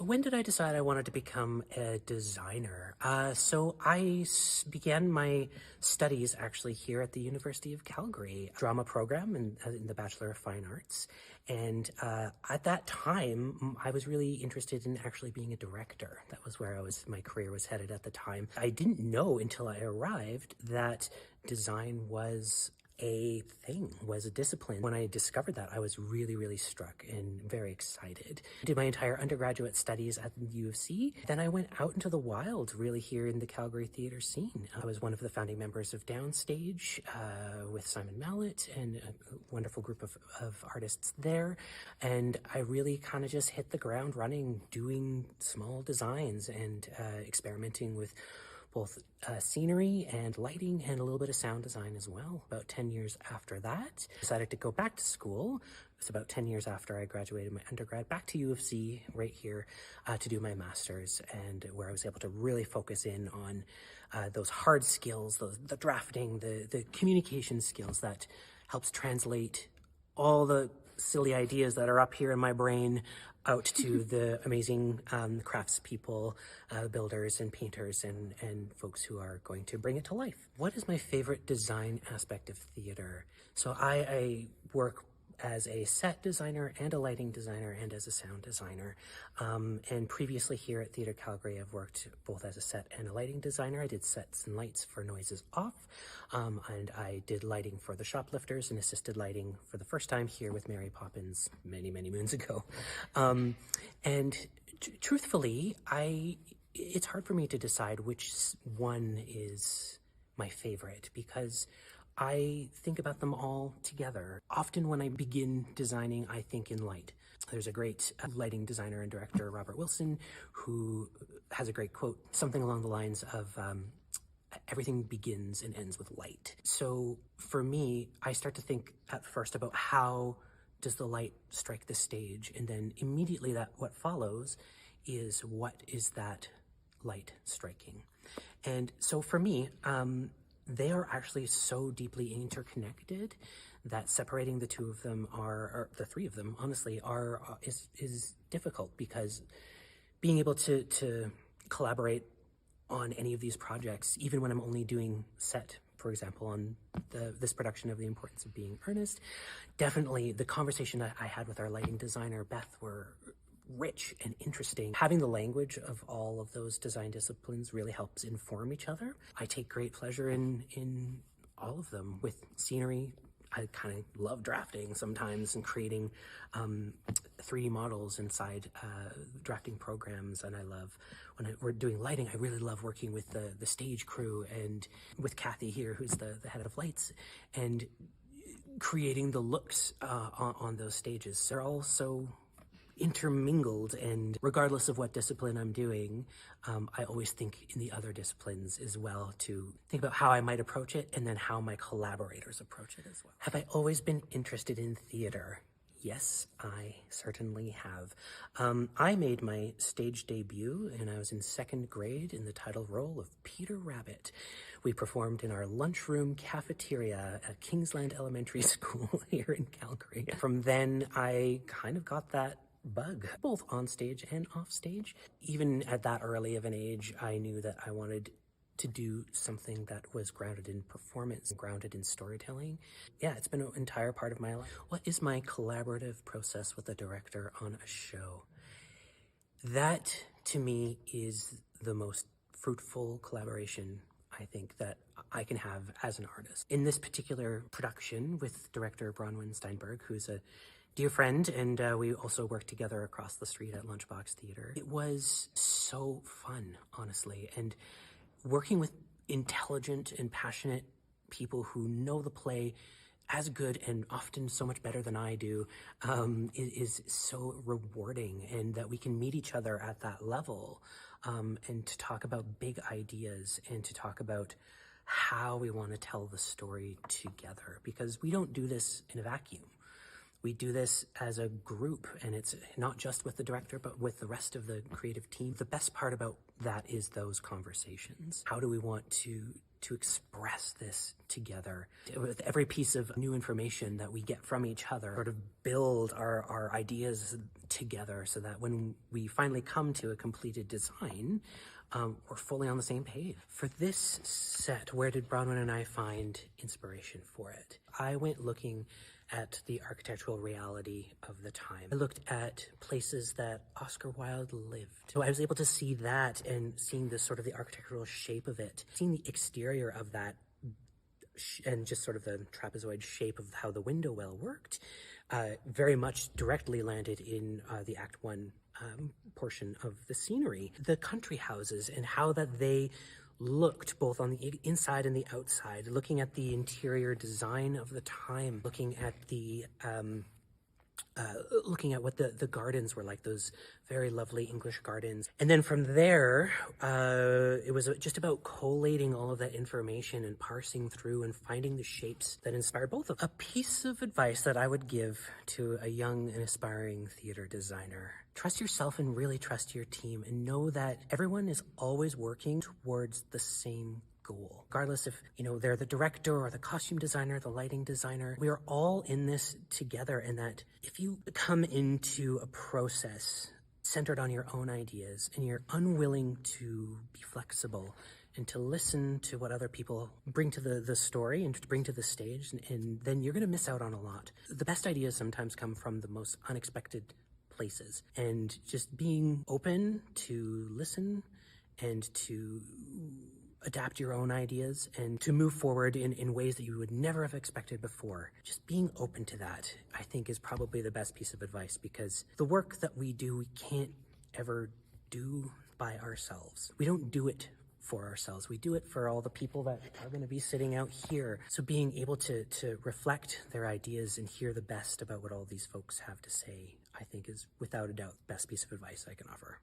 So when did I decide I wanted to become a designer? So I began my studies actually here at the University of Calgary, drama program in the Bachelor of Fine Arts. And at that time, I was really interested in actually being a director. That was where my career was headed at the time. I didn't know until I arrived that design was a thing, was a discipline. When I discovered that, I was really, really struck and very excited. I did my entire undergraduate studies at the U of C. Then I went out into the wild, really here in the Calgary theatre scene. I was one of the founding members of Downstage with Simon Mallet and a wonderful group of artists there. And I really kind of just hit the ground running, doing small designs and experimenting with both scenery and lighting and a little bit of sound design as well. About 10 years after that, I decided to go back to school. It's about 10 years after I graduated my undergrad, back to U of C right here to do my master's, and where I was able to really focus in on those hard skills, the drafting, the communication skills that helps translate all the silly ideas that are up here in my brain out to the amazing craftspeople, builders and painters and folks who are going to bring it to life. What is my favorite design aspect of theater? So I work as a set designer and a lighting designer and as a sound designer. And previously here at Theatre Calgary, I've worked both as a set and a lighting designer. I did sets and lights for Noises Off, and I did lighting for the Shoplifters and assisted lighting for the first time here with Mary Poppins many, many moons ago. And truthfully, it's hard for me to decide which one is my favorite, because I think about them all together. Often when I begin designing, I think in light. There's a great lighting designer and director, Robert Wilson, who has a great quote, something along the lines of, everything begins and ends with light. So for me, I start to think at first about how does the light strike the stage? And then immediately what follows is, what is that light striking? And so for me, they are actually so deeply interconnected that separating the two of them or the three of them, honestly, is difficult, because being able to collaborate on any of these projects, even when I'm only doing set, for example, on this production of The Importance of Being Earnest, definitely the conversation that I had with our lighting designer, Beth, were rich and interesting. Having the language of all of those design disciplines really helps inform each other. I take great pleasure in all of them. With scenery, I kind of love drafting sometimes and creating 3D models inside drafting programs. And I love, when we're doing lighting, I really love working with the stage crew and with Kathy here, who's the head of lights, and creating the looks on those stages. They're all so intermingled, and regardless of what discipline I'm doing, I always think in the other disciplines as well, to think about how I might approach it and then how my collaborators approach it as well. Have I always been interested in theater? Yes, I certainly have. I made my stage debut and I was in second grade in the title role of Peter Rabbit. We performed in our lunchroom cafeteria at Kingsland Elementary School here in Calgary. From then, I kind of got that bug, both on stage and off stage. Even at that early of an age, I knew that I wanted to do something that was grounded in performance, grounded in storytelling. Yeah, it's been an entire part of my life. What is my collaborative process with a director on a show? That, to me, is the most fruitful collaboration I think that I can have as an artist. In this particular production with director Bronwyn Steinberg, who's a dear friend, and we also worked together across the street at Lunchbox Theatre. It was so fun, honestly, and working with intelligent and passionate people who know the play as good and often so much better than I do is so rewarding, and that we can meet each other at that level and to talk about big ideas and to talk about how we want to tell the story together, because we don't do this in a vacuum. We do this as a group, and it's not just with the director, but with the rest of the creative team. The best part about that is those conversations. How do we want to to express this together. With every piece of new information that we get from each other, sort of build our ideas together so that when we finally come to a completed design, we're fully on the same page. For this set, where did Bronwyn and I find inspiration for it? I went looking at the architectural reality of the time. I looked at places that Oscar Wilde lived. So I was able to see that and seeing the sort of the architectural shape of it, seeing the exterior of that and just sort of the trapezoid shape of how the window well worked, very much directly landed in the Act 1 portion of the scenery. The country houses and how that they looked both on the inside and the outside, looking at the interior design of the time, looking at the looking at what the gardens were like, those very lovely English gardens. And then from there, it was just about collating all of that information and parsing through and finding the shapes that inspired both of them. A piece of advice that I would give to a young and aspiring theater designer: trust yourself and really trust your team, and know that everyone is always working towards the same goal. Regardless if, they're the director or the costume designer, the lighting designer, we are all in this together. And that if you come into a process centered on your own ideas and you're unwilling to be flexible and to listen to what other people bring to the story and to bring to the stage, and then you're going to miss out on a lot. The best ideas sometimes come from the most unexpected places, and just being open to listen and to adapt your own ideas and to move forward in ways that you would never have expected before. Just being open to that, I think, is probably the best piece of advice, because the work that we do, we can't ever do by ourselves. We don't do it for ourselves. We do it for all the people that are going to be sitting out here. So being able to reflect their ideas and hear the best about what all these folks have to say, I think, is without a doubt the best piece of advice I can offer.